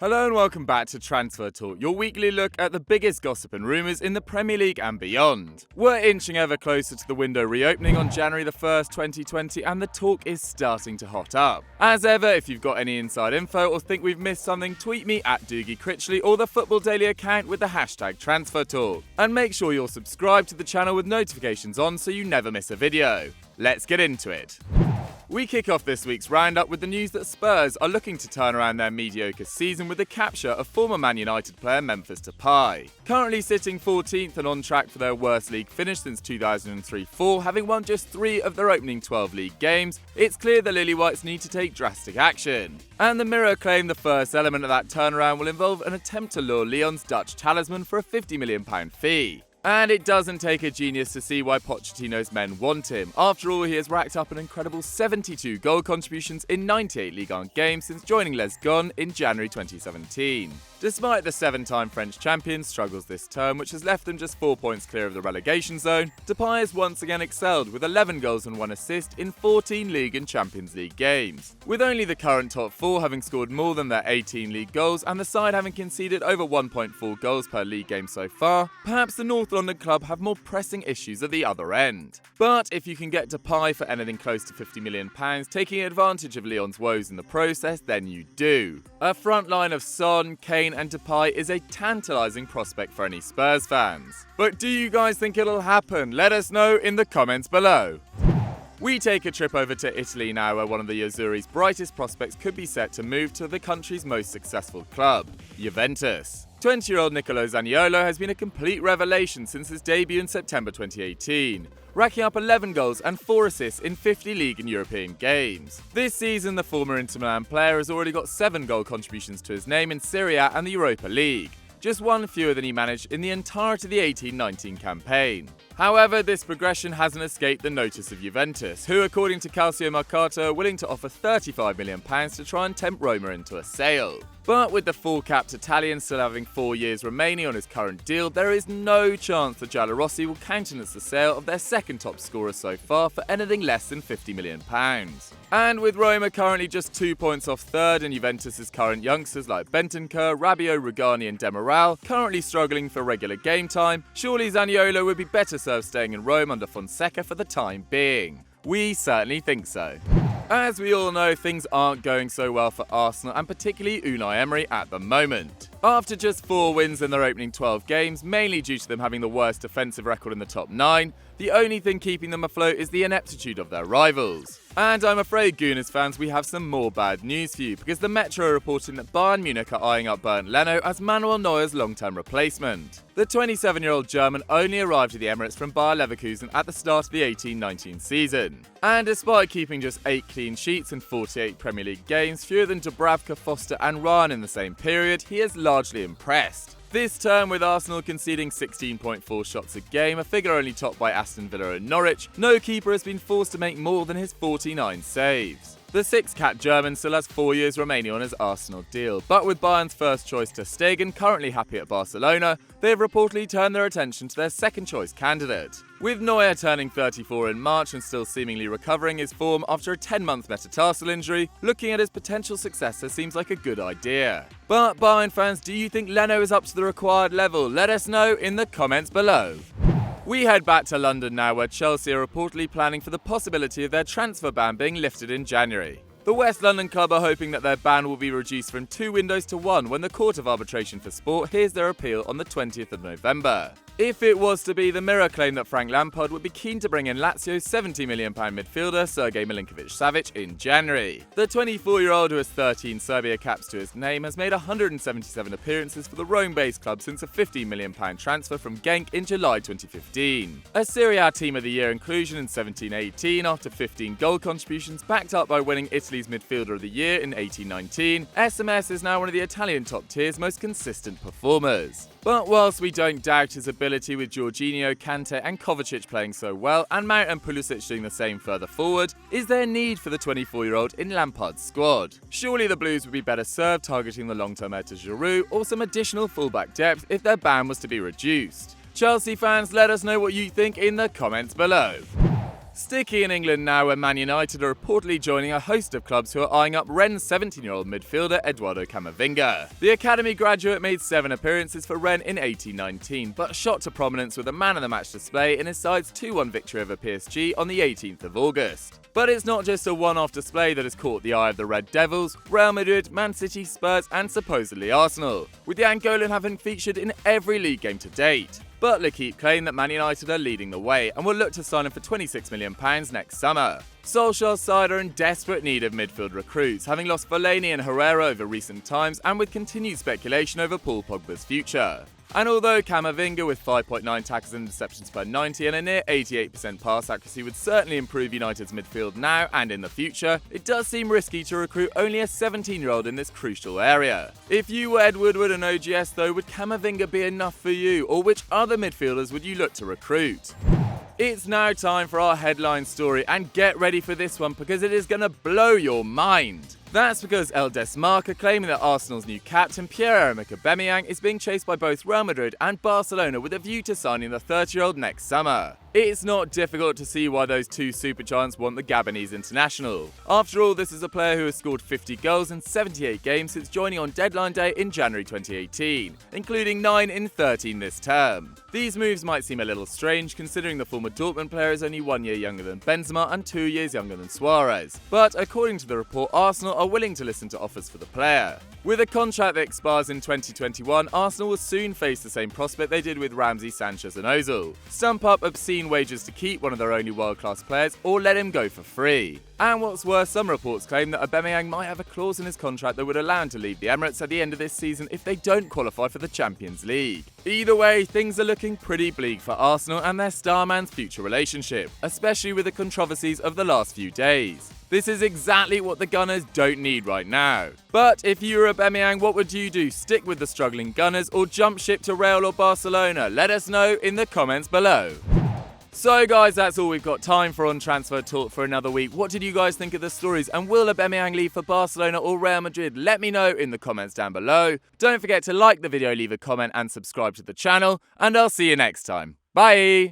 Hello and welcome back to Transfer Talk, your weekly look at the biggest gossip and rumours in the Premier League and beyond. We're inching ever closer to the window reopening on January the 1st, 2020, and the talk is starting to hot up. As ever, if you've got any inside info or think we've missed something, tweet me at Doogie Critchley or the Football Daily account with the hashtag TransferTalk. And make sure you're subscribed to the channel with notifications on so you never miss a video. Let's get into it. We kick off this week's roundup with the news that Spurs are looking to turn around their mediocre season with the capture of former Man United player Memphis Depay. Currently sitting 14th and on track for their worst league finish since 2003-04, having won just 3 of their opening 12 league games, it's clear the Lily Whites need to take drastic action. And the Mirror claim the first element of that turnaround will involve an attempt to lure Lyon's Dutch talisman for a £50 million fee. And it doesn't take a genius to see why Pochettino's men want him. After all, he has racked up an incredible 72 goal contributions in 98 Ligue 1 games since joining Les Gon in January 2017. Despite the 7-time French champions' struggles this term, which has left them just 4 points clear of the relegation zone, Depay has once again excelled with 11 goals and 1 assist in 14 League and Champions League games. With only the current top 4 having scored more than their 18 league goals and the side having conceded over 1.4 goals per league game so far, perhaps the North London club have more pressing issues at the other end. But if you can get Depay for anything close to £50 million, taking advantage of Lyon's woes in the process, then you do. A front line of Son, Kane and Depay is a tantalising prospect for any Spurs fans. But do you guys think it'll happen? Let us know in the comments below. We take a trip over to Italy now, where one of the Azzurri's brightest prospects could be set to move to the country's most successful club, Juventus. 20-year-old Nicolo Zaniolo has been a complete revelation since his debut in September 2018, racking up 11 goals and 4 assists in 50 league and European games. This season, the former Inter Milan player has already got 7 goal contributions to his name in Serie A and the Europa League, just 1 fewer than he managed in the entirety of the 18-19 campaign. However, this progression hasn't escaped the notice of Juventus, who, according to Calcio Mercato, are willing to offer £35 million to try and tempt Roma into a sale. But with the full-capped Italian still having 4 years remaining on his current deal, there is no chance the Giallorossi will countenance the sale of their second top scorer so far for anything less than £50 million. And with Roma currently just 2 points off third and Juventus' current youngsters like Bentancur, Rabiot, Rugani and Demiral currently struggling for regular game time, surely Zaniolo would be better served staying in Rome under Fonseca for the time being. We certainly think so. As we all know, things aren't going so well for Arsenal and particularly Unai Emery at the moment. After just 4 wins in their opening 12 games, mainly due to them having the worst defensive record in the top 9, the only thing keeping them afloat is the ineptitude of their rivals. And I'm afraid, Gooners fans, we have some more bad news for you, because the Metro are reporting that Bayern Munich are eyeing up Bernd Leno as Manuel Neuer's long-term replacement. The 27-year-old German only arrived at the Emirates from Bayer Leverkusen at the start of the 18-19 season. And despite keeping just 8 clean sheets in 48 Premier League games, fewer than Dubravka, Foster and Ryan in the same period, he has largely impressed. This term, with Arsenal conceding 16.4 shots a game, a figure only topped by Aston Villa and Norwich, no keeper has been forced to make more than his 49 saves. The 6-cap German still has 4 years remaining on his Arsenal deal, but with Bayern's first choice Ter Stegen currently happy at Barcelona, they have reportedly turned their attention to their second choice candidate. With Neuer turning 34 in March and still seemingly recovering his form after a 10-month metatarsal injury, looking at his potential successor seems like a good idea. But Bayern fans, do you think Leno is up to the required level? Let us know in the comments below. We head back to London now, where Chelsea are reportedly planning for the possibility of their transfer ban being lifted in January. The West London club are hoping that their ban will be reduced from 2 windows to 1 when the Court of Arbitration for Sport hears their appeal on the 20th of November. If it was to be, the Mirror claim that Frank Lampard would be keen to bring in Lazio's £70 million midfielder Sergej Milinkovic-Savic in January. The 24-year-old, who has 13 Serbia caps to his name, has made 177 appearances for the Rome-based club since a £15 million transfer from Genk in July 2015. A Serie A Team of the Year inclusion in 17-18 after 15 goal contributions, backed up by winning Italy's Midfielder of the Year in 18-19, SMS is now one of the Italian top tier's most consistent performers. But whilst we don't doubt his ability with Jorginho, Kante and Kovacic playing so well, and Mount and Pulisic doing the same further forward, is there need for the 24-year-old in Lampard's squad? Surely the Blues would be better served targeting the long-term heir to Giroud or some additional fullback depth if their ban was to be reduced. Chelsea fans, let us know what you think in the comments below. Sticky in England now, where Man United are reportedly joining a host of clubs who are eyeing up Rennes' 17-year-old midfielder Eduardo Camavinga. The academy graduate made 7 appearances for Rennes in 18-19, but shot to prominence with a man-of-the-match display in his side's 2-1 victory over PSG on the 18th of August. But it's not just a one-off display that has caught the eye of the Red Devils, Real Madrid, Man City, Spurs and supposedly Arsenal, with the Angolan having featured in every league game to date. But L'Équipe claim that Man United are leading the way and will look to sign him for £26 million next summer. Solskjaer's side are in desperate need of midfield recruits, having lost Fellaini and Herrera over recent times and with continued speculation over Paul Pogba's future. And although Camavinga with 5.9 tackles and interceptions per 90 and a near 88% pass accuracy would certainly improve United's midfield now and in the future, it does seem risky to recruit only a 17-year-old in this crucial area. If you were Ed Woodward and OGS though, would Camavinga be enough for you, or which other midfielders would you look to recruit? It's now time for our headline story, and get ready for this one because it is going to blow your mind. That's because El Desmarque are claiming that Arsenal's new captain Pierre Emerick Aubameyang is being chased by both Real Madrid and Barcelona with a view to signing the 30-year-old next summer. It's not difficult to see why those two supergiants want the Gabonese international. After all, this is a player who has scored 50 goals in 78 games since joining on deadline day in January 2018, including 9 in 13 this term. These moves might seem a little strange considering the former Dortmund player is only 1 year younger than Benzema and 2 years younger than Suarez, but according to the report, Arsenal are willing to listen to offers for the player. With a contract that expires in 2021, Arsenal will soon face the same prospect they did with Ramsey, Sanchez and Ozil. Stump up obscene wages to keep one of their only world-class players or let him go for free. And what's worse, some reports claim that Aubameyang might have a clause in his contract that would allow him to leave the Emirates at the end of this season if they don't qualify for the Champions League. Either way, things are looking pretty bleak for Arsenal and their star man's future relationship, especially with the controversies of the last few days. This is exactly what the Gunners don't need right now. But if you were Aubameyang, what would you do? Stick with the struggling Gunners or jump ship to Real or Barcelona? Let us know in the comments below. So guys, that's all we've got time for on Transfer Talk for another week. What did you guys think of the stories, and will Aubameyang leave for Barcelona or Real Madrid? Let me know in the comments down below. Don't forget to like the video, leave a comment and subscribe to the channel, and I'll see you next time. Bye!